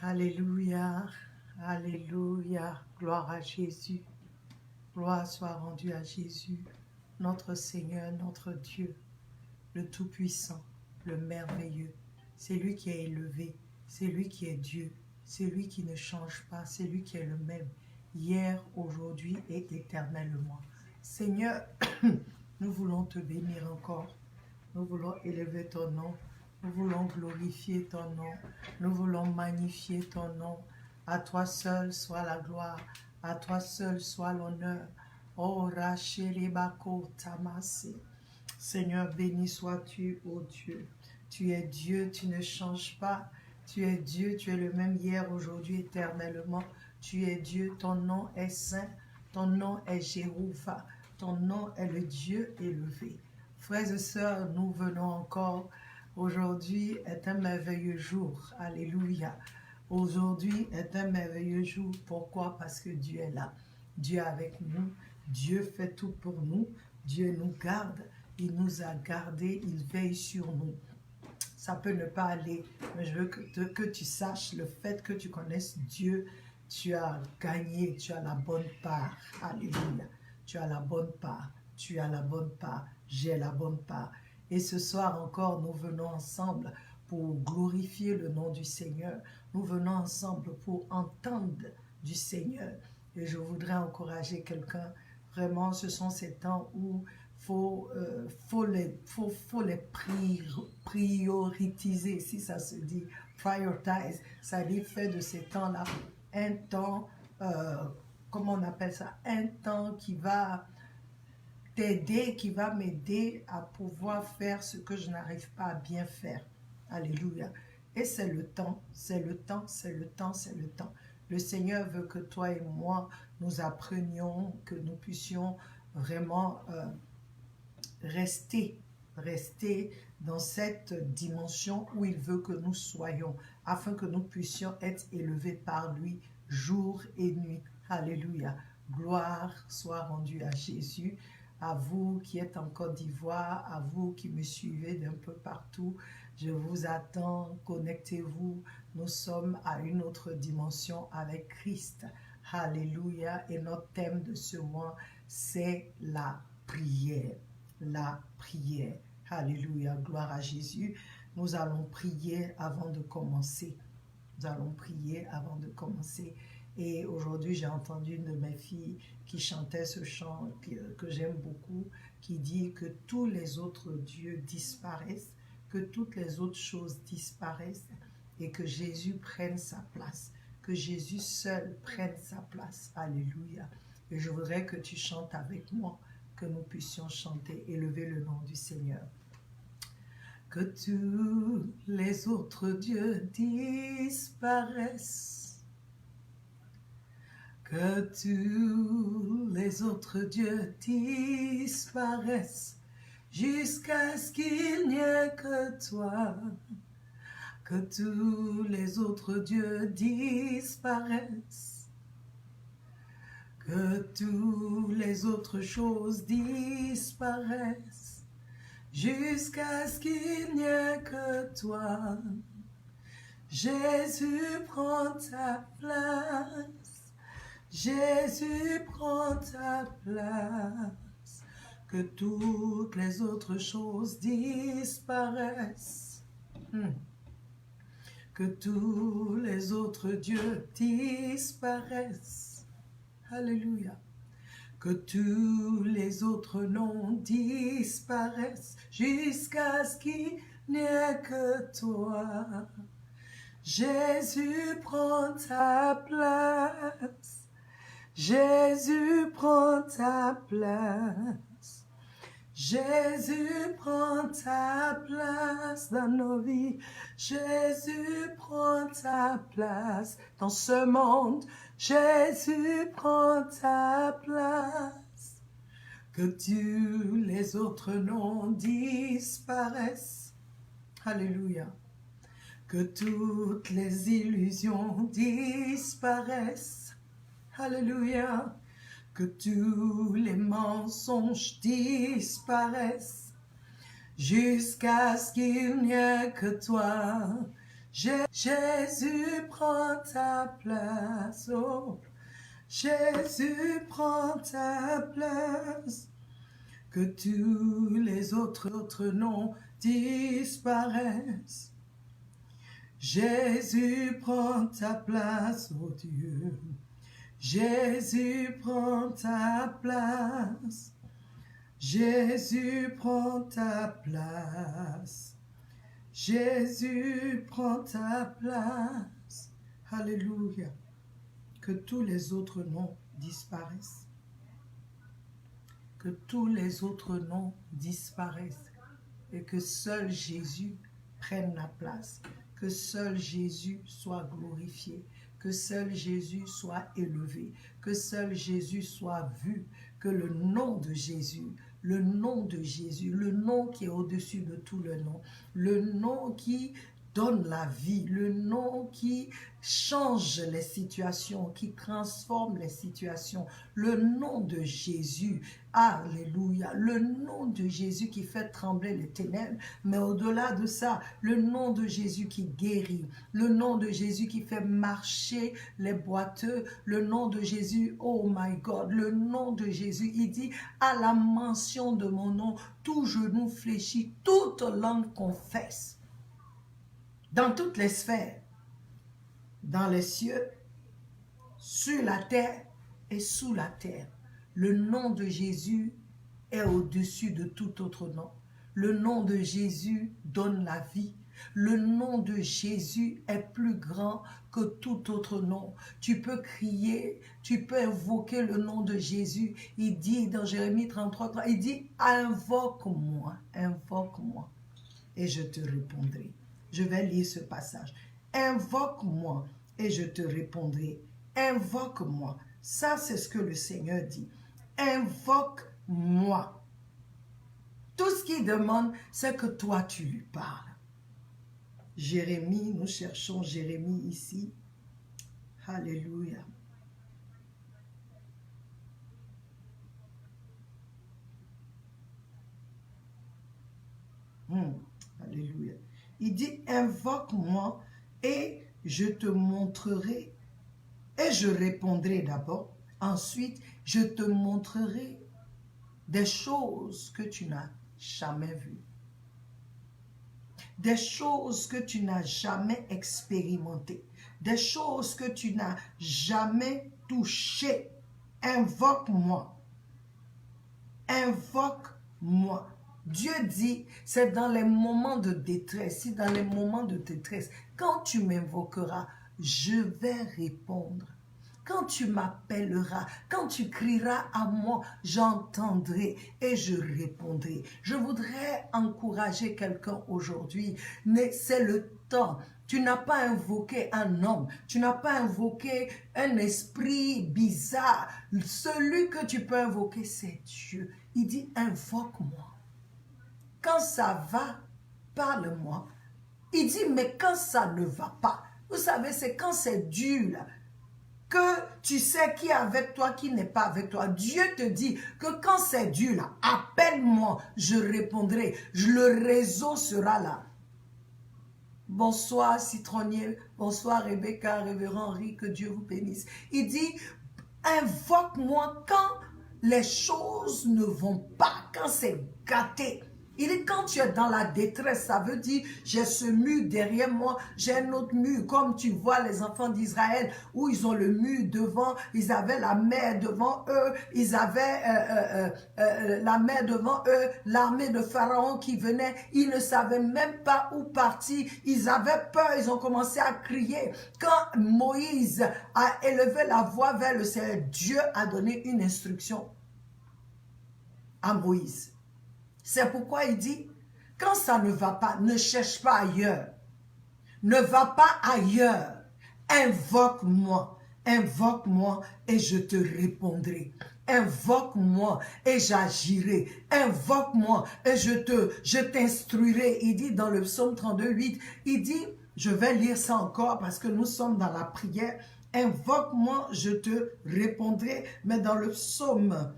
Alléluia, Alléluia, gloire à Jésus, gloire soit rendue à Jésus, notre Seigneur, notre Dieu, le Tout-Puissant, le Merveilleux. C'est lui qui est élevé, c'est lui qui est Dieu, c'est lui qui ne change pas, c'est lui qui est le même, hier, aujourd'hui et éternellement. Seigneur, nous voulons te bénir encore, nous voulons élever ton nom, nous voulons glorifier ton nom, nous voulons magnifier ton nom. À toi seul soit la gloire, à toi seul soit l'honneur. Oh, Rachelebako Tamase. Seigneur, béni sois-tu, ô Dieu. Tu es Dieu, tu ne changes pas. Tu es Dieu, tu es le même hier, aujourd'hui, éternellement. Tu es Dieu, ton nom est saint, ton nom est Jéhovah, ton nom est le Dieu élevé. Frères et sœurs, nous venons encore. Aujourd'hui est un merveilleux jour. Alléluia. Aujourd'hui est un merveilleux jour. Pourquoi? Parce que Dieu est là. Dieu est avec nous. Dieu fait tout pour nous. Dieu nous garde. Il nous a gardés. Il veille sur nous. Ça peut ne pas aller, mais je veux que tu saches le fait que tu connaisses Dieu. Tu as gagné. Tu as la bonne part. Alléluia. Tu as la bonne part. Tu as la bonne part. J'ai la bonne part. Et ce soir encore, nous venons ensemble pour glorifier le nom du Seigneur. Nous venons ensemble pour entendre du Seigneur. Et je voudrais encourager quelqu'un. Vraiment, ce sont ces temps où faut les prioriser, si ça se dit, prioritize. Ça dit, faire de ces temps-là un temps, comment on appelle ça, un temps qui va t'aider, qui va m'aider à pouvoir faire ce que je n'arrive pas à bien faire. Alléluia. Et c'est le temps, c'est le temps, c'est le temps, c'est le temps. Le Seigneur veut que toi et moi, nous apprenions, que nous puissions vraiment rester dans cette dimension où il veut que nous soyons, afin que nous puissions être élevés par lui jour et nuit. Alléluia. Gloire soit rendue à Jésus. À vous qui êtes en Côte d'Ivoire, à vous qui me suivez d'un peu partout, je vous attends, connectez-vous. Nous sommes à une autre dimension avec Christ. Alléluia. Et notre thème de ce mois, c'est la prière. La prière. Alléluia. Gloire à Jésus. Nous allons prier avant de commencer. Nous allons prier avant de commencer. Et aujourd'hui, j'ai entendu une de mes filles qui chantait ce chant que j'aime beaucoup, qui dit que tous les autres dieux disparaissent, que toutes les autres choses disparaissent et que Jésus prenne sa place, que Jésus seul prenne sa place. Alléluia. Et je voudrais que tu chantes avec moi, que nous puissions chanter, élever le nom du Seigneur. Que tous les autres dieux disparaissent. Que tous les autres dieux disparaissent jusqu'à ce qu'il n'y ait que toi. Que tous les autres dieux disparaissent. Que toutes les autres choses disparaissent jusqu'à ce qu'il n'y ait que toi. Jésus prend ta place. Jésus prend ta place, que toutes les autres choses disparaissent, que tous les autres dieux disparaissent, alléluia, que tous les autres noms disparaissent, jusqu'à ce qu'il n'y ait que toi. Jésus prend ta place. Jésus prend ta place. Jésus prend ta place dans nos vies. Jésus prend ta place dans ce monde. Jésus prend ta place. Que tous les autres noms disparaissent. Alléluia. Que toutes les illusions disparaissent. Alléluia, que tous les mensonges disparaissent jusqu'à ce qu'il n'y ait que toi. Jésus prend ta place, oh. Jésus prend ta place. Que tous les autres noms disparaissent. Jésus prend ta place, oh Dieu. Jésus prend ta place. Jésus prend ta place. Jésus prend ta place. Alléluia. Que tous les autres noms disparaissent. Que tous les autres noms disparaissent. Et que seul Jésus prenne la place. Que seul Jésus soit glorifié. Que seul Jésus soit élevé. Que seul Jésus soit vu. Que le nom de Jésus, le nom de Jésus, le nom qui est au-dessus de tout le nom qui donne la vie, le nom qui change les situations, qui transforme les situations, le nom de Jésus, alléluia, le nom de Jésus qui fait trembler les ténèbres, mais au-delà de ça, le nom de Jésus qui guérit, le nom de Jésus qui fait marcher les boiteux, le nom de Jésus, oh my God, le nom de Jésus, il dit, à la mention de mon nom, tout genou fléchit, toute langue confesse. Dans toutes les sphères, dans les cieux, sur la terre et sous la terre, le nom de Jésus est au-dessus de tout autre nom. Le nom de Jésus donne la vie. Le nom de Jésus est plus grand que tout autre nom. Tu peux crier, tu peux invoquer le nom de Jésus. Il dit dans Jérémie 33, il dit, invoque-moi, invoque-moi, et je te répondrai. Je vais lire ce passage. Invoque-moi et je te répondrai. Invoque-moi. Ça, c'est ce que le Seigneur dit. Invoque-moi. Tout ce qu'il demande, c'est que toi, tu lui parles. Jérémie, nous cherchons Jérémie ici. Alléluia. Alléluia. Il dit, invoque-moi et je te montrerai et je répondrai d'abord. Ensuite, je te montrerai des choses que tu n'as jamais vues. Des choses que tu n'as jamais expérimentées. Des choses que tu n'as jamais touchées. Invoque-moi. Invoque-moi. Dieu dit, c'est dans les moments de détresse, si dans les moments de détresse, quand tu m'invoqueras, je vais répondre. Quand tu m'appelleras, quand tu crieras à moi, j'entendrai et je répondrai. Je voudrais encourager quelqu'un aujourd'hui, mais c'est le temps. Tu n'as pas invoqué un homme, tu n'as pas invoqué un esprit bizarre. Celui que tu peux invoquer, c'est Dieu. Il dit, invoque-moi. Quand ça va, parle-moi. Il dit, mais quand ça ne va pas, vous savez, c'est quand c'est dur, là, que tu sais qui est avec toi, qui n'est pas avec toi. Dieu te dit que quand c'est dur, là, appelle-moi, je répondrai. Le réseau sera là. Bonsoir Citronnier, bonsoir Rebecca, Révérend Henri, que Dieu vous bénisse. Il dit, invoque-moi quand les choses ne vont pas, quand c'est gâté. Il dit, quand tu es dans la détresse, ça veut dire, j'ai ce mur derrière moi, j'ai un autre mur, comme tu vois les enfants d'Israël, où ils ont le mur devant, ils avaient la mer devant eux, ils avaient la mer devant eux, l'armée de Pharaon qui venait, ils ne savaient même pas où partir, ils avaient peur, ils ont commencé à crier. Quand Moïse a élevé la voix vers le Seigneur, Dieu a donné une instruction à Moïse. C'est pourquoi il dit, quand ça ne va pas, ne cherche pas ailleurs. Ne va pas ailleurs. Invoque-moi. Invoque-moi et je te répondrai. Invoque-moi et j'agirai. Invoque-moi et je t'instruirai. Il dit dans le psaume 32:8, il dit, je vais lire ça encore parce que nous sommes dans la prière. Invoque-moi, je te répondrai. Mais dans le psaume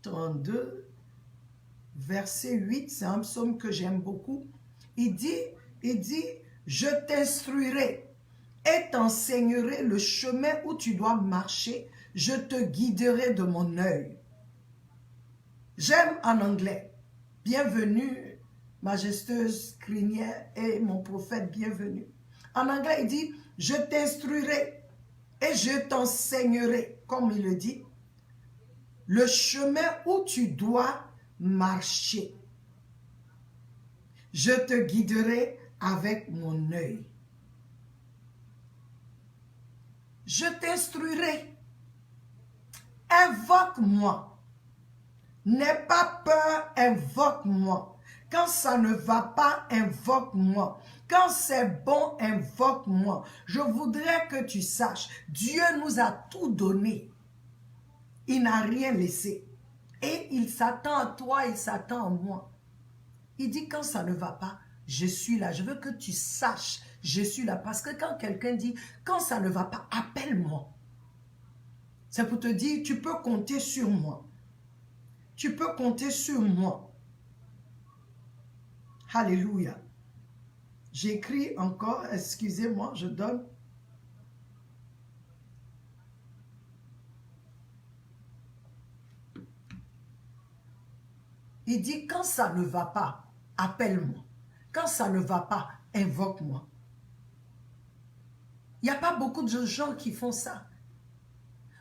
32, verset 8, c'est un psaume que j'aime beaucoup. Il dit, je t'instruirai et t'enseignerai le chemin où tu dois marcher. Je te guiderai de mon œil. J'aime en anglais. Bienvenue, majestueuse crinière et mon prophète, bienvenue. En anglais, il dit, je t'instruirai et je t'enseignerai, comme il le dit, le chemin où tu dois marcher. Je te guiderai avec mon œil. Je t'instruirai. Invoque-moi. N'aie pas peur, invoque-moi. Quand ça ne va pas, invoque-moi. Quand c'est bon, invoque-moi. Je voudrais que tu saches, Dieu nous a tout donné. Il n'a rien laissé. Et il s'attend à toi, il s'attend à moi. Il dit quand ça ne va pas, je suis là. Je veux que tu saches, je suis là. Parce que quand quelqu'un dit, quand ça ne va pas, appelle-moi. C'est pour te dire, tu peux compter sur moi. Tu peux compter sur moi. Alléluia. J'écris encore, excusez-moi, je donne. Il dit, quand ça ne va pas, appelle-moi. Quand ça ne va pas, invoque-moi. Il n'y a pas beaucoup de gens qui font ça.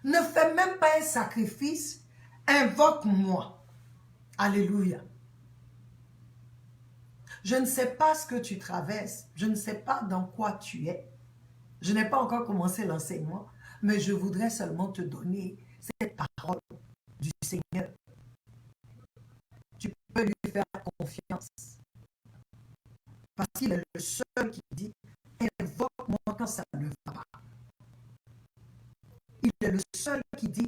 Ne fais même pas un sacrifice, invoque-moi. Alléluia. Je ne sais pas ce que tu traverses, je ne sais pas dans quoi tu es. Je n'ai pas encore commencé l'enseignement, mais je voudrais seulement te donner cette parole du Seigneur. Tu peux lui faire confiance. Parce qu'il est le seul qui dit, invoque-moi quand ça ne va pas. Il est le seul qui dit,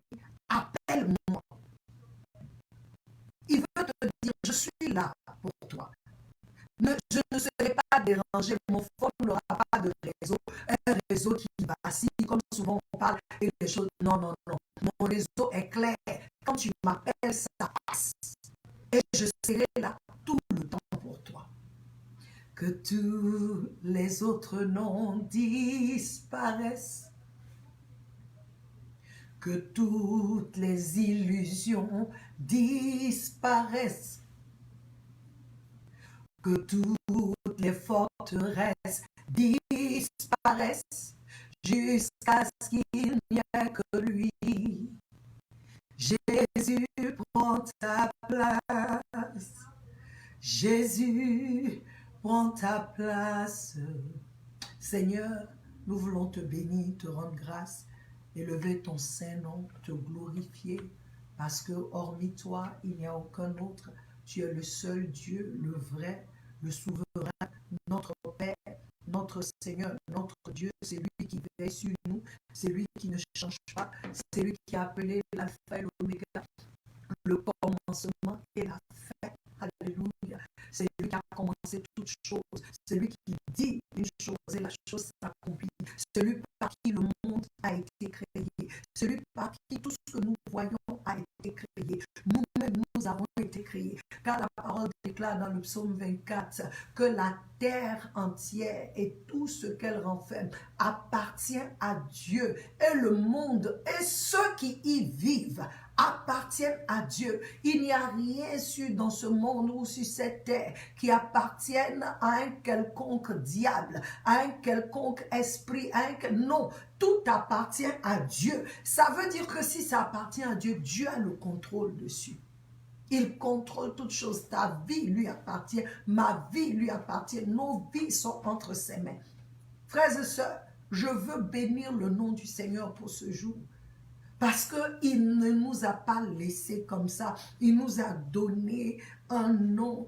appelle-moi. Il veut te dire, je suis là pour toi. Je ne serai pas dérangé, mon phone n'aura pas de réseau, un réseau qui vacille, comme souvent on parle, et les choses, non, non, non, mon réseau est clair, quand tu m'appelles, ça passe, et je serai là tout le temps pour toi. Que tous les autres noms disparaissent, que toutes les illusions disparaissent, que toutes les forteresses disparaissent jusqu'à ce qu'il n'y ait que lui. Jésus prend ta place. Jésus prend ta place. Seigneur, nous voulons te bénir, te rendre grâce, élever ton Saint-Nom, te glorifier, parce que hormis toi, il n'y a aucun autre. Tu es le seul Dieu, le vrai, le souverain, notre Père, notre Seigneur, notre Dieu. C'est lui qui veille sur nous, c'est lui qui ne change pas, c'est lui qui a appelé l'alpha et l'oméga, le commencement et la fin. Alléluia. C'est lui qui a commencé toutes choses. C'est lui qui dit une chose et la chose s'accomplit. Celui par qui le monde a été créé. Celui par qui tout ce que nous voyons a été créé. Nous-mêmes, nous avons été créés. Car la parole déclare dans le psaume 24 que la terre entière et tout ce qu'elle renferme appartient à Dieu. Et le monde et ceux qui y vivent appartiennent à Dieu. Il n'y a rien dans ce monde ou sur cette terre qui appartienne à un quelconque diable, à un quelconque esprit, non, tout appartient à Dieu. Ça veut dire que si ça appartient à Dieu, Dieu a le contrôle dessus. Il contrôle toutes choses. Ta vie lui appartient, ma vie lui appartient, nos vies sont entre ses mains. Frères et sœurs, je veux bénir le nom du Seigneur pour ce jour. Parce qu'il ne nous a pas laissé comme ça. Il nous a donné un nom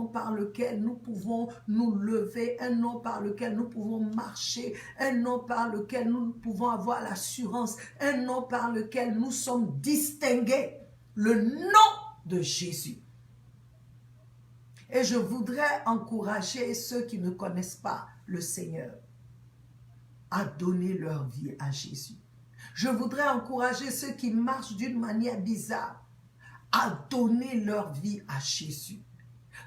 par lequel nous pouvons nous lever, un nom par lequel nous pouvons marcher, un nom par lequel nous pouvons avoir l'assurance, un nom par lequel nous sommes distingués. Le nom de Jésus. Et je voudrais encourager ceux qui ne connaissent pas le Seigneur à donner leur vie à Jésus. Je voudrais encourager ceux qui marchent d'une manière bizarre à donner leur vie à Jésus.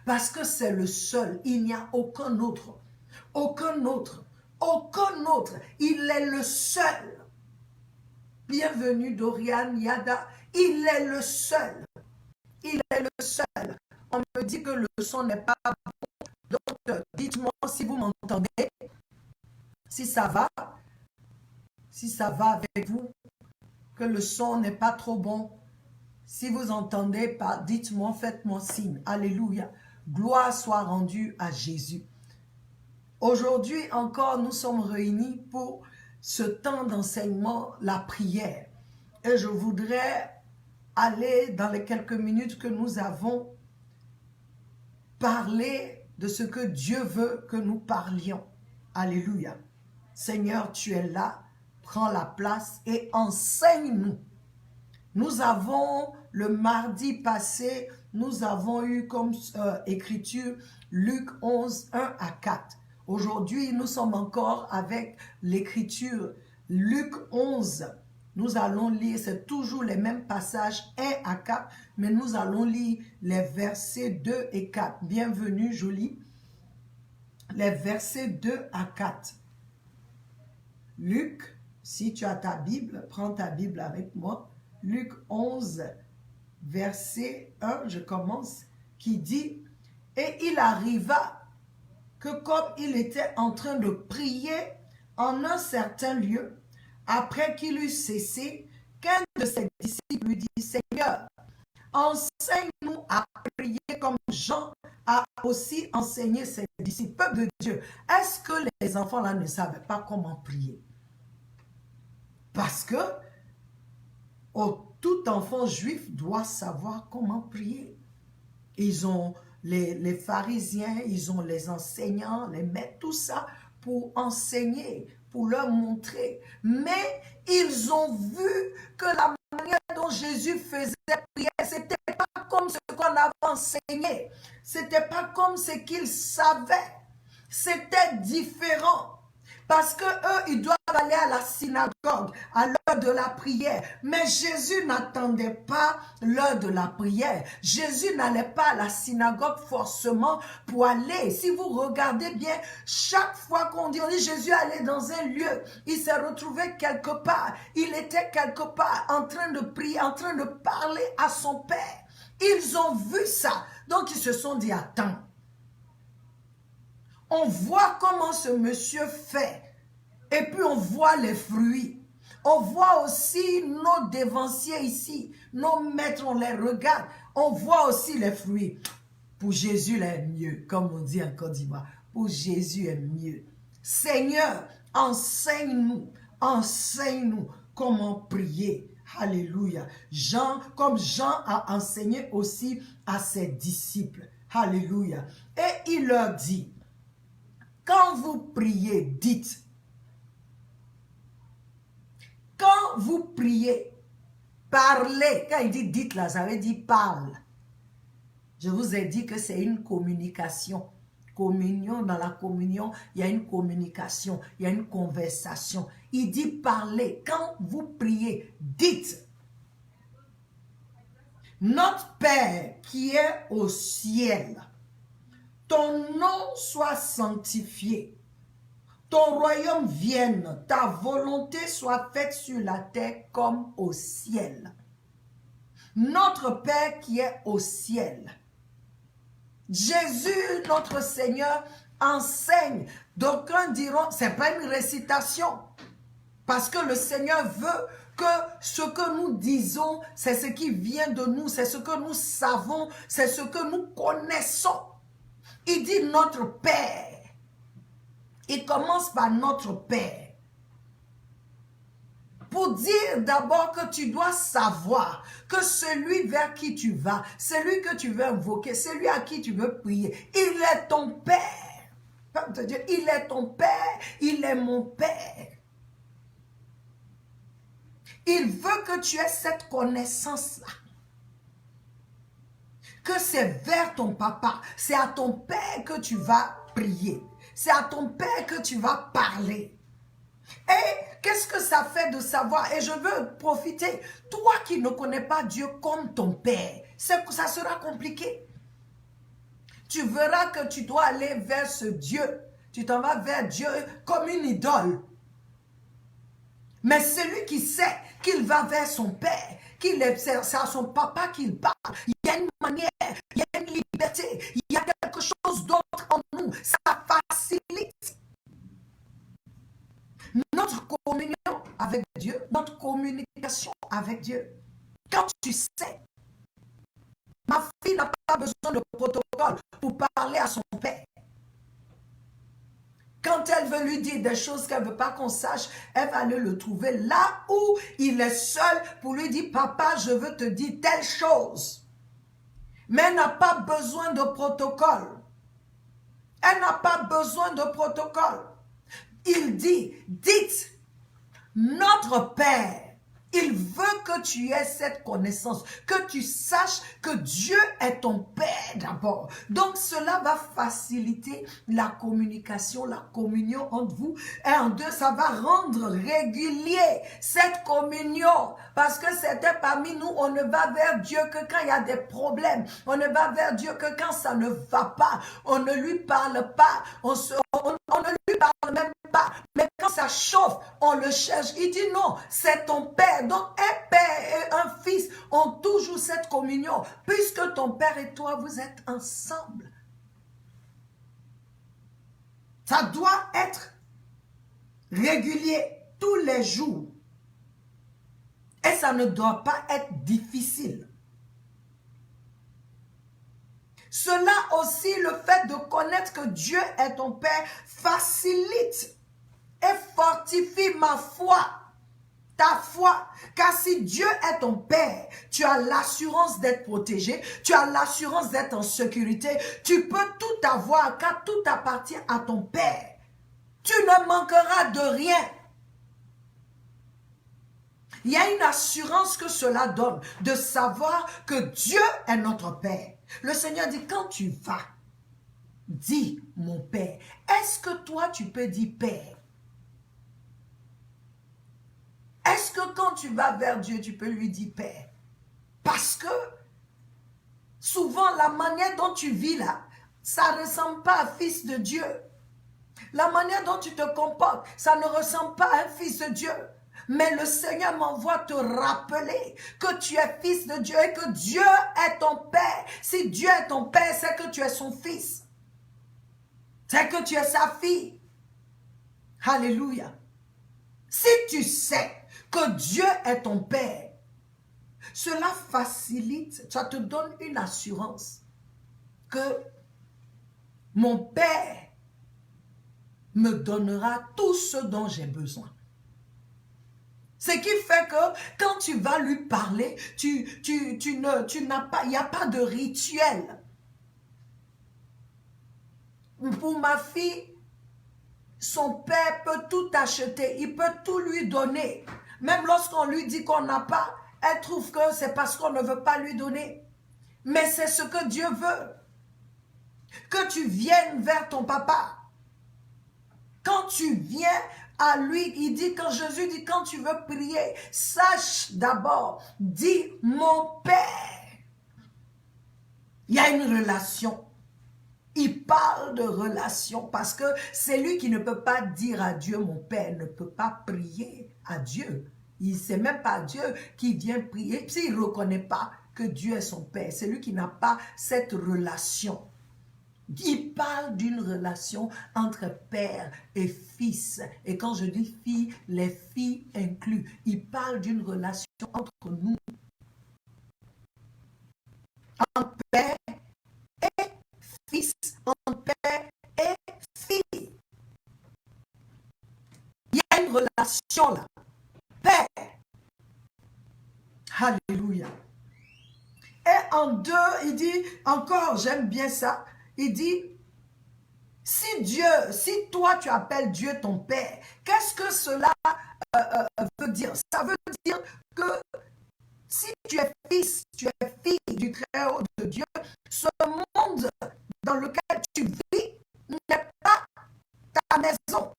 Parce que c'est le seul. Il n'y a aucun autre. Aucun autre. Aucun autre. Il est le seul. Bienvenue Dorian Yada. Il est le seul. Il est le seul. On me dit que le son n'est pas bon. Donc, dites-moi si vous m'entendez. Si ça va. Si ça va avec vous. Que le son n'est pas trop bon. Si vous entendez pas, dites-moi, faites-moi signe. Alléluia. Gloire soit rendue à Jésus. Aujourd'hui encore, nous sommes réunis pour ce temps d'enseignement, la prière. Et je voudrais aller dans les quelques minutes que nous avons parler de ce que Dieu veut que nous parlions. Alléluia. Seigneur, tu es là, prends la place et enseigne-nous. Nous avons, le mardi passé, nous avons eu comme écriture Luc 11, 1 à 4. Aujourd'hui, nous sommes encore avec l'écriture Luc 11. Nous allons lire, c'est toujours les mêmes passages 1 à 4, mais nous allons lire les versets 2 et 4. Bienvenue, Jolie. Les versets 2 à 4. Luc, si tu as ta Bible, prends ta Bible avec moi. Luc 11, verset 1, je commence, qui dit « Et il arriva que comme il était en train de prier en un certain lieu, après qu'il eut cessé, qu'un de ses disciples lui dit « Seigneur, enseigne-nous à prier comme Jean a aussi enseigné ses disciples. » Peuple de Dieu, est-ce que les enfants là ne savaient pas comment prier? Parce que tout enfant juif doit savoir comment prier. Ils ont les pharisiens, ils ont les enseignants, les maîtres, tout ça pour enseigner, pour leur montrer. Mais ils ont vu que la manière dont Jésus faisait prier, ce n'était pas comme ce qu'on avait enseigné. Ce n'était pas comme ce qu'ils savaient. C'était différent. Parce que eux, ils doivent aller à la synagogue à l'heure de la prière. Mais Jésus n'attendait pas l'heure de la prière. Jésus n'allait pas à la synagogue forcément pour aller. Si vous regardez bien, chaque fois qu'on dit Jésus allait dans un lieu, il s'est retrouvé quelque part. Il était quelque part en train de prier, en train de parler à son Père. Ils ont vu ça. Donc ils se sont dit, attends. On voit comment ce monsieur fait. Et puis on voit les fruits. On voit aussi nos dévanciers ici. Nos maîtres, on les regarde. On voit aussi les fruits. Pour Jésus, il est mieux. Comme on dit en Côte d'Ivoire. Pour Jésus est mieux. Seigneur, enseigne-nous. Enseigne-nous comment prier. Alléluia. Comme Jean a enseigné aussi à ses disciples. Alléluia. Et il leur dit, quand vous priez, dites. Quand vous priez, parlez. Quand il dit dites là, ça veut dire parle. Je vous ai dit que c'est une communication. Communion, dans la communion, il y a une communication, il y a une conversation. Il dit parlez. Quand vous priez, dites. Notre Père qui est au ciel, ton nom soit sanctifié, ton royaume vienne, ta volonté soit faite sur la terre comme au ciel. Notre Père qui est au ciel. Jésus, notre Seigneur, enseigne. D'aucuns diront, ce n'est pas une récitation. Parce que le Seigneur veut que ce que nous disons, c'est ce qui vient de nous, c'est ce que nous savons, c'est ce que nous connaissons. Il dit notre Père. Il commence par notre Père. Pour dire d'abord que tu dois savoir que celui vers qui tu vas, celui que tu veux invoquer, celui à qui tu veux prier, il est ton Père. Il est ton Père, il est mon Père. Il veut que tu aies cette connaissance-là. Que c'est vers ton papa, c'est à ton Père que tu vas prier. C'est à ton Père que tu vas parler. Et qu'est-ce que ça fait de savoir? Et je veux profiter. Toi qui ne connais pas Dieu comme ton Père, ça sera compliqué. Tu verras que tu dois aller vers ce Dieu. Tu t'en vas vers Dieu comme une idole. Mais celui qui sait qu'il va vers son Père, c'est à son papa qu'il parle, il y a une manière, il y a une liberté, il y a quelque chose d'autre en nous. Ça facilite notre communion avec Dieu, notre communication avec Dieu. Quand tu sais, ma fille n'a pas besoin de protocole pour parler à son Père. Quand elle veut lui dire des choses qu'elle ne veut pas qu'on sache, elle va aller le trouver là où il est seul pour lui dire, papa, je veux te dire telle chose. Mais elle n'a pas besoin de protocole. Elle n'a pas besoin de protocole. Il dit, dites, notre Père, il veut que tu aies cette connaissance, que tu saches que Dieu est ton Père d'abord. Donc cela va faciliter la communication, la communion entre vous. Et en deux, ça va rendre régulier cette communion. Parce que c'était parmi nous, on ne va vers Dieu que quand il y a des problèmes. On ne va vers Dieu que quand ça ne va pas. On ne lui parle pas. On ne lui parle même pas. Mais quand ça chauffe, on le cherche. Il dit non, c'est ton Père. Donc un père et un fils ont toujours cette communion. Puisque ton père et toi, vous êtes ensemble. Ça doit être régulier tous les jours. Et ça ne doit pas être difficile. Cela aussi, le fait de connaître que Dieu est ton Père, facilite et fortifie ma foi, ta foi. Car si Dieu est ton Père, tu as l'assurance d'être protégé, tu as l'assurance d'être en sécurité, tu peux tout avoir car tout appartient à ton Père. Tu ne manqueras de rien. Il y a une assurance que cela donne, de savoir que Dieu est notre Père. Le Seigneur dit, quand tu vas, dis mon Père. Est-ce que toi tu peux dire Père? Est-ce que quand tu vas vers Dieu, tu peux lui dire Père? Parce que souvent la manière dont tu vis là, ça ne ressemble pas à fils de Dieu. La manière dont tu te comportes, ça ne ressemble pas à un fils de Dieu. Mais le Seigneur m'envoie te rappeler que tu es fils de Dieu et que Dieu est ton Père. Si Dieu est ton Père, c'est que tu es son fils. C'est que tu es sa fille. Alléluia. Si tu sais que Dieu est ton Père, cela facilite, ça te donne une assurance que mon Père me donnera tout ce dont j'ai besoin. Ce qui fait que quand tu vas lui parler, il n'y a pas de rituel. Pour ma fille, son père peut tout acheter, il peut tout lui donner. Même lorsqu'on lui dit qu'on n'a pas, elle trouve que c'est parce qu'on ne veut pas lui donner. Mais c'est ce que Dieu veut. Que tu viennes vers ton papa. Quand tu viens à lui, il dit, quand Jésus dit, quand tu veux prier, sache d'abord, dis mon Père. Il y a une relation. Il parle de relation parce que c'est lui qui ne peut pas dire à Dieu, mon Père, ne peut pas prier à Dieu. Il sait même pas Dieu qui vient prier, s'il ne reconnaît pas que Dieu est son Père. C'est lui qui n'a pas cette relation. Il parle d'une relation entre père et fils. Et quand je dis fille, les filles inclus. Il parle d'une relation entre nous. En père et fils, en père et fille. Il y a une relation là. Père. Alléluia. Et en deux, il dit, encore, j'aime bien ça, il dit, si toi tu appelles Dieu ton Père, qu'est-ce que cela veut dire? Ça veut dire que si tu es fils, tu es fille du Très-Haut de Dieu, ce monde dans lequel tu vis n'est pas ta maison.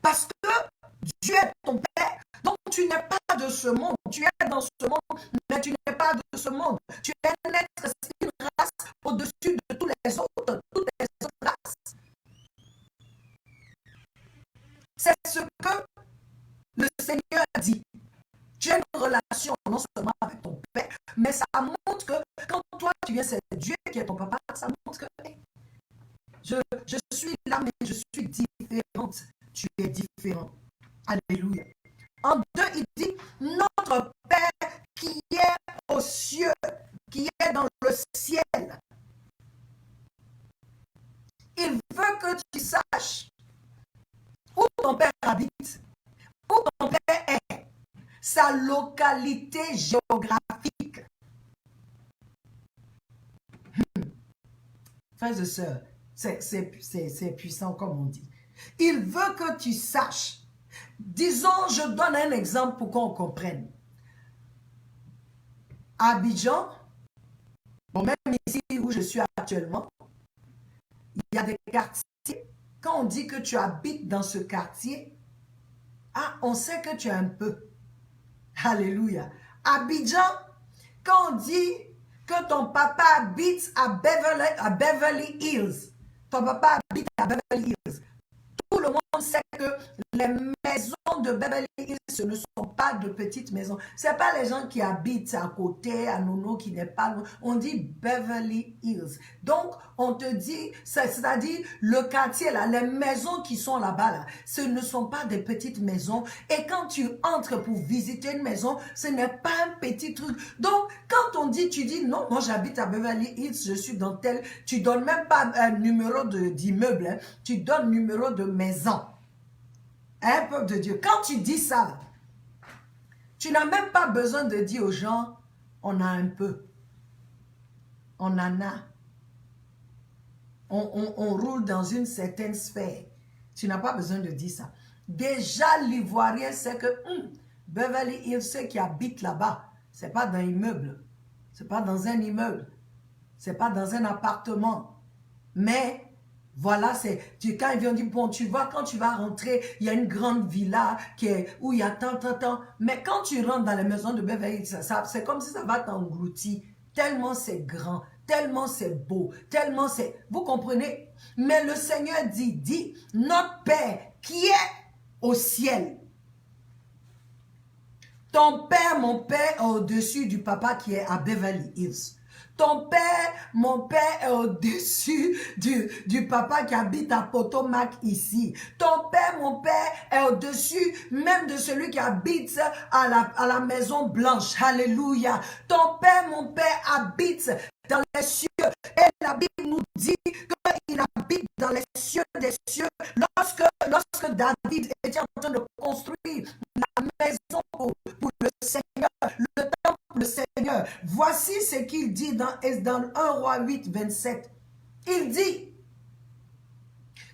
Parce que Dieu est ton Père, donc tu n'es pas de ce monde. Tu es dans ce monde, mais tu n'es pas de ce monde. Tu es un être, une race C'est ce que le Seigneur dit. Tu as une relation non seulement avec ton Père, mais ça montre que quand toi tu viens, c'est Dieu qui est ton papa, ça montre que hey, je suis là, mais je suis différente. Tu es différent. Alléluia. En 2, il dit, notre Père qui est aux cieux, qui est dans le ciel. Il veut que tu saches où ton Père habite, où ton Père est, sa localité géographique. Frères et sœurs, c'est puissant comme on dit. Il veut que tu saches. Disons, je donne un exemple pour qu'on comprenne. À Abidjan, bon, même ici où je suis actuellement, il y a des quartiers. Quand on dit que tu habites dans ce quartier, ah, on sait que tu es un peu. Alléluia. Abidjan, quand on dit que ton papa habite à Beverly Hills, ton papa habite à Beverly Hills, tout le monde sait que les maisons de Beverly Hills, ce ne sont pas de petites maisons. Ce n'est pas les gens qui habitent à côté, à Nono, qui n'est pas... On dit Beverly Hills. Donc, on te dit, c'est-à-dire le quartier, là, les maisons qui sont là-bas, là, ce ne sont pas des petites maisons. Et quand tu entres pour visiter une maison, ce n'est pas un petit truc. Donc, quand on dit, tu dis, non, moi j'habite à Beverly Hills, je suis dans tel... Tu ne donnes même pas un numéro d'immeuble, hein, tu donnes numéro de maison. Hein, peuple de Dieu, quand tu dis ça, tu n'as même pas besoin de dire aux gens, on a un peu, on en a, on roule dans une certaine sphère. Tu n'as pas besoin de dire ça. Déjà, l'Ivoirien sait que Beverly Hills, ceux qui habitent là-bas, ce n'est pas dans un immeuble, ce n'est pas dans un immeuble, ce n'est pas dans un appartement, mais... Voilà, quand ils viennent dire, bon, tu vois, quand tu vas rentrer, il y a une grande villa où il y a tant. Mais quand tu rentres dans les maisons de Beverly Hills, c'est comme si ça va t'engloutir. Tellement c'est grand, tellement c'est beau, tellement c'est... Vous comprenez? Mais le Seigneur dit, notre Père qui est au ciel. Ton Père, mon Père, est au-dessus du papa qui est à Beverly Hills. Ton père, mon père est au-dessus du papa qui habite à Potomac ici. Ton père, mon père est au-dessus même de celui qui habite à la Maison Blanche. Alléluia. Ton père, mon père habite dans les cieux. Et la Bible nous dit qu'il habite dans les cieux des cieux. Lorsque David était en train de construire la maison pour le Seigneur, le temple pour le Seigneur, voici ce qu'il dit dans 1 Roi 8, 27. Il dit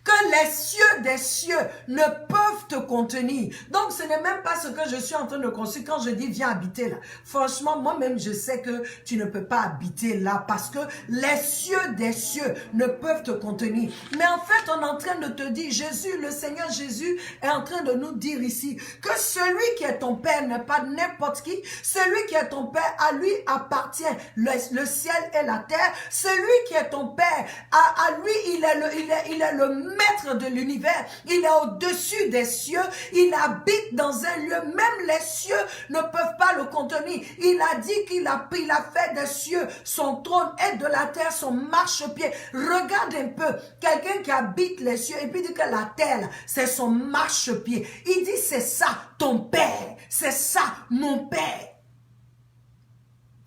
que les cieux des cieux ne peuvent te contenir. Donc, ce n'est même pas ce que je suis en train de construire quand je dis viens habiter là. Franchement, moi-même, je sais que tu ne peux pas habiter là parce que les cieux des cieux ne peuvent te contenir. Mais en fait, on est en train de te dire, Jésus, le Seigneur Jésus est en train de nous dire ici que celui qui est ton Père n'est pas n'importe qui. Celui qui est ton Père, à lui appartient le ciel et la terre. Celui qui est ton Père, à lui, il est le maître de l'univers, il est au-dessus des cieux, il habite dans un lieu, même les cieux ne peuvent pas le contenir. Il a dit qu'il a fait des cieux son trône et de la terre son marchepied. Regarde un peu, quelqu'un qui habite les cieux et puis dit que la terre, c'est son marchepied. Il dit c'est ça ton Père, c'est ça mon Père.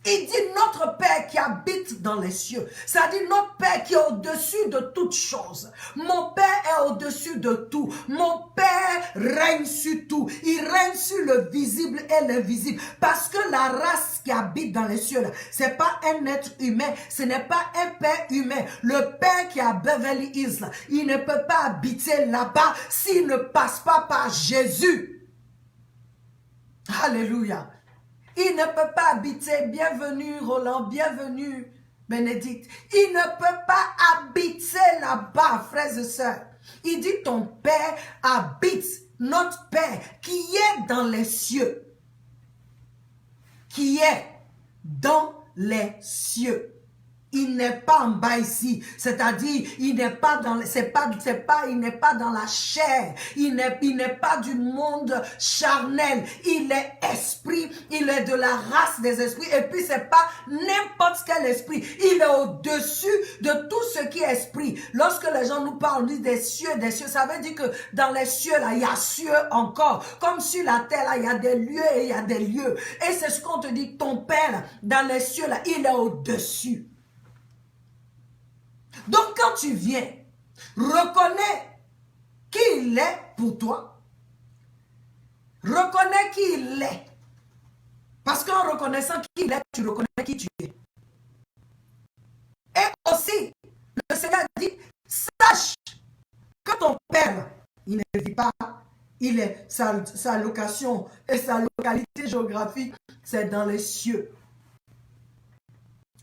Il dit notre Père qui habite dans les cieux. Ça dit notre Père qui est au-dessus de toutes choses. Mon Père est au-dessus de tout. Mon Père règne sur tout. Il règne sur le visible et l'invisible. Parce que la race qui habite dans les cieux, c'est pas un être humain. Ce n'est pas un Père humain. Le Père qui est à Beverly Hills, il ne peut pas habiter là-bas s'il ne passe pas par Jésus. Alléluia. Il ne peut pas habiter, bienvenue Roland, bienvenue Bénédicte. Il ne peut pas habiter là-bas, frères et sœurs. Il dit ton Père habite, notre Père qui est dans les cieux. Qui est dans les cieux. Il n'est pas en bas ici, c'est-à-dire il n'est pas dans, il n'est pas dans la chair, il n'est pas du monde charnel, il est esprit, il est de la race des esprits, et puis c'est pas n'importe quel esprit, il est au-dessus de tout ce qui est esprit. Lorsque les gens nous parlent des cieux, ça veut dire que dans les cieux là, il y a cieux encore, comme sur la terre là, il y a des lieux et il y a des lieux, et c'est ce qu'on te dit, ton Père dans les cieux là, il est au-dessus. Donc quand tu viens, reconnais qui il est pour toi. Reconnais qui il est. Parce qu'en reconnaissant qui il est, tu reconnais qui tu es. Et aussi, le Seigneur dit, sache que ton Père, il ne vit pas, il est, sa location et sa localité géographique, c'est dans les cieux.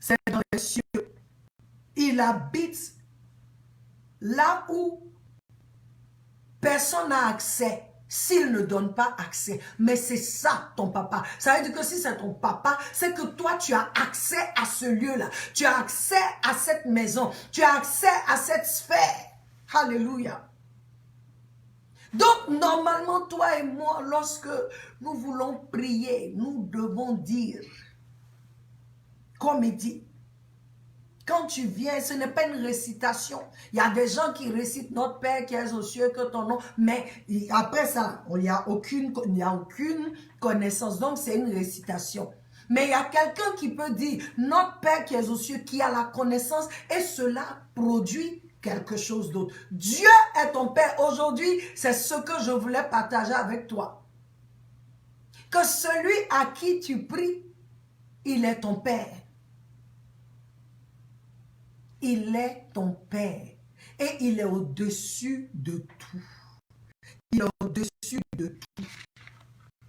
C'est dans les cieux. Il habite là où personne n'a accès s'il ne donne pas accès. Mais c'est ça ton papa. Ça veut dire que si c'est ton papa, c'est que toi tu as accès à ce lieu-là. Tu as accès à cette maison. Tu as accès à cette sphère. Alléluia. Donc normalement toi et moi, lorsque nous voulons prier, nous devons dire, comme il dit, quand tu viens, ce n'est pas une récitation. Il y a des gens qui récitent notre Père qui est aux cieux, que ton nom. Mais après ça, il n'y a aucune connaissance. Donc, c'est une récitation. Mais il y a quelqu'un qui peut dire notre Père qui est aux cieux, qui a la connaissance, et cela produit quelque chose d'autre. Dieu est ton Père. Aujourd'hui, c'est ce que je voulais partager avec toi. Que celui à qui tu pries, il est ton Père. Il est ton Père et il est au-dessus de tout. Il est au-dessus de tout.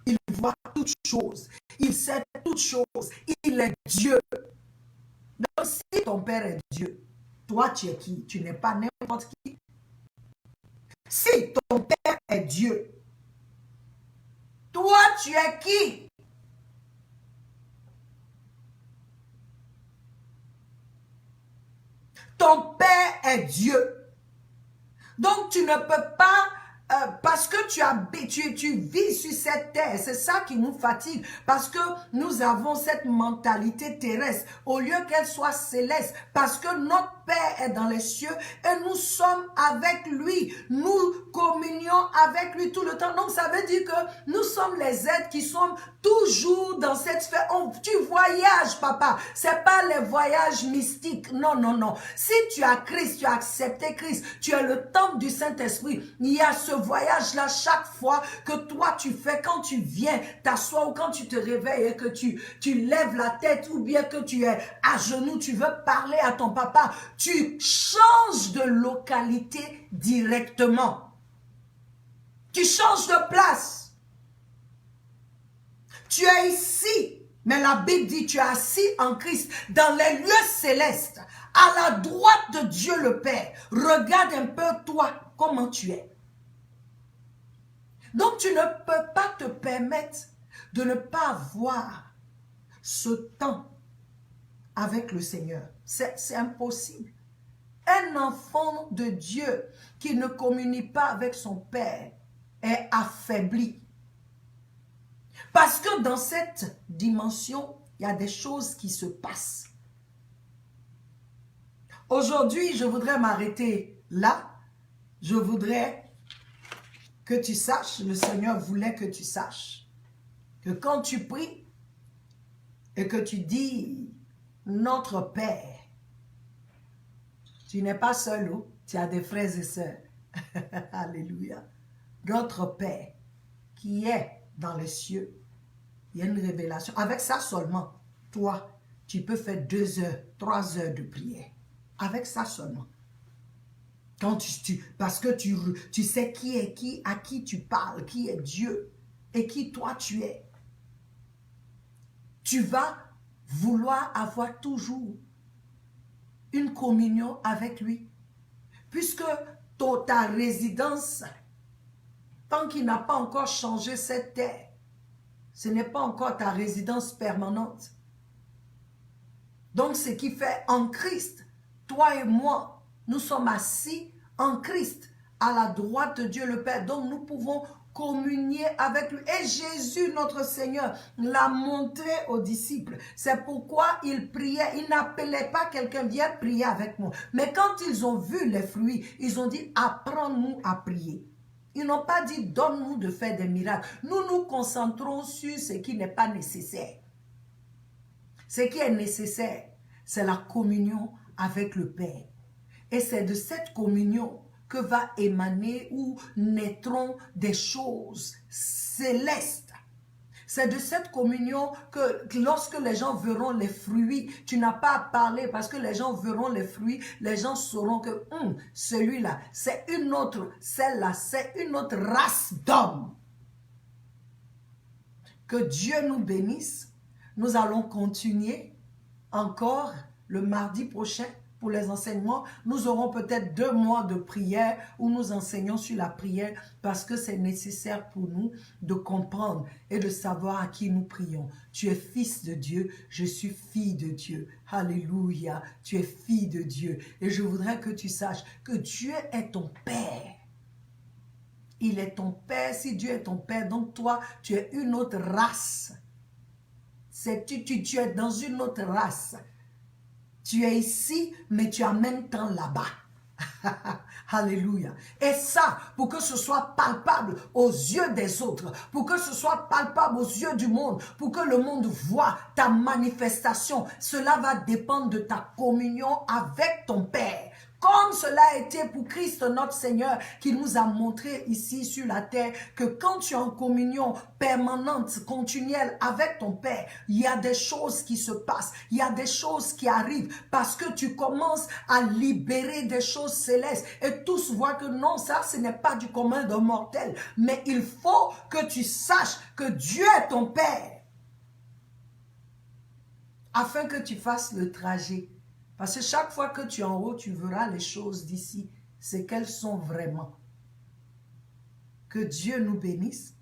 Il voit toutes choses. Il sait toutes choses. Il est Dieu. Donc si ton Père est Dieu, toi tu es qui? Tu n'es pas n'importe qui. Si ton Père est Dieu, toi tu es qui? Ton Père est Dieu. Donc, tu ne peux pas, parce que tu vis sur cette terre, c'est ça qui nous fatigue, parce que nous avons cette mentalité terrestre, au lieu qu'elle soit céleste, parce que notre Père est dans les cieux et nous sommes avec lui, nous communions avec lui tout le temps. Donc, ça veut dire que nous sommes les êtres qui sont toujours dans cette sphère. Tu voyages, papa. C'est pas les voyages mystiques. Non, non, non. Si tu as Christ, tu as accepté Christ, tu es le temple du Saint-Esprit. Il y a ce voyage-là chaque fois que toi tu fais quand tu viens t'asseoir ou quand tu te réveilles et que tu lèves la tête ou bien que tu es à genoux, tu veux parler à ton papa. Tu changes de localité directement. Tu changes de place. Tu es ici, mais la Bible dit tu es assis en Christ dans les lieux célestes, à la droite de Dieu le Père. Regarde un peu toi, comment tu es. Donc tu ne peux pas te permettre de ne pas avoir ce temps avec le Seigneur. C'est impossible. Un enfant de Dieu qui ne communie pas avec son Père est affaibli. Parce que dans cette dimension, il y a des choses qui se passent. Aujourd'hui, je voudrais m'arrêter là. Je voudrais que tu saches, le Seigneur voulait que tu saches, que quand tu pries et que tu dis notre Père, tu n'es pas seul, tu as des frères et sœurs. Alléluia. Notre Père qui est dans les cieux. Il y a une révélation. Avec ça seulement, toi, tu peux faire 2 heures, 3 heures de prière. Avec ça seulement. Quand parce que tu sais qui est qui, à qui tu parles, qui est Dieu et qui toi tu es. Tu vas vouloir avoir toujours une communion avec lui. Puisque ta résidence, tant qu'il n'a pas encore changé cette terre, ce n'est pas encore ta résidence permanente. Donc, ce qui fait en Christ, toi et moi, nous sommes assis en Christ, à la droite de Dieu le Père. Donc, nous pouvons communier avec lui. Et Jésus, notre Seigneur, l'a montré aux disciples. C'est pourquoi il priait. Il n'appelait pas quelqu'un, viens prier avec moi. Mais quand ils ont vu les fruits, ils ont dit, apprends-nous à prier. Ils n'ont pas dit, donne-nous de faire des miracles. Nous nous concentrons sur ce qui n'est pas nécessaire. Ce qui est nécessaire, c'est la communion avec le Père. Et c'est de cette communion que va émaner ou naîtront des choses célestes. C'est de cette communion que lorsque les gens verront les fruits, tu n'as pas à parler parce que les gens verront les fruits, les gens sauront que celui-là, c'est une autre, celle-là, c'est une autre race d'hommes. Que Dieu nous bénisse. Nous allons continuer encore le mardi prochain pour les enseignements. Nous aurons peut-être 2 mois de prière où nous enseignons sur la prière parce que c'est nécessaire pour nous de comprendre et de savoir à qui nous prions. Tu es fils de Dieu, je suis fille de Dieu. Alléluia, tu es fille de Dieu. Et je voudrais que tu saches que Dieu est ton Père. Il est ton Père. Si Dieu est ton Père, donc toi, tu es une autre race. Tu es dans une autre race. Tu es ici, mais tu es en même temps là-bas. Alléluia. Et ça, pour que ce soit palpable aux yeux des autres, pour que ce soit palpable aux yeux du monde, pour que le monde voit ta manifestation, cela va dépendre de ta communion avec ton Père. Comme cela a été pour Christ notre Seigneur qui nous a montré ici sur la terre que quand tu es en communion permanente, continuelle avec ton Père, il y a des choses qui se passent, il y a des choses qui arrivent parce que tu commences à libérer des choses célestes et tous voient que non, ça ce n'est pas du commun d'un mortel, mais il faut que tu saches que Dieu est ton Père afin que tu fasses le trajet. Parce que chaque fois que tu es en haut, tu verras les choses d'ici, c'est qu'elles sont vraiment. Que Dieu nous bénisse,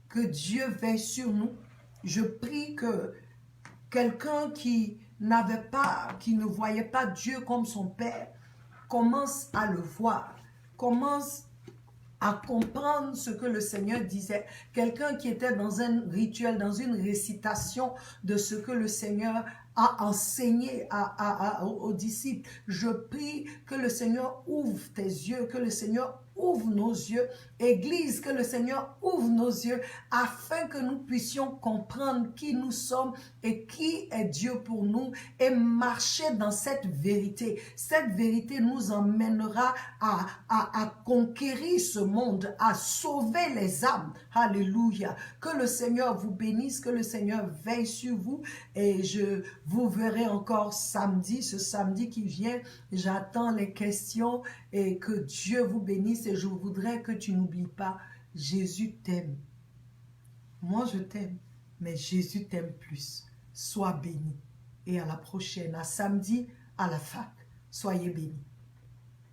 que Dieu veille sur nous. Je prie que quelqu'un qui ne voyait pas Dieu comme son Père, commence à le voir, commence à comprendre ce que le Seigneur disait. Quelqu'un qui était dans un rituel, dans une récitation de ce que le Seigneur a enseigné aux disciples. Je prie que le Seigneur ouvre tes yeux, que le Seigneur ouvre nos yeux. Église, que le Seigneur ouvre nos yeux afin que nous puissions comprendre qui nous sommes et qui est Dieu pour nous et marcher dans cette vérité. Cette vérité nous emmènera à conquérir ce monde, à sauver les âmes. Alléluia. Que le Seigneur vous bénisse, que le Seigneur veille sur vous et je vous verrai encore samedi, ce samedi qui vient. J'attends les questions et que Dieu vous bénisse et je voudrais que tu n'oublies pas, Jésus t'aime. Moi je t'aime, mais Jésus t'aime plus. Sois béni et à la prochaine, à samedi à la fac. Soyez bénis.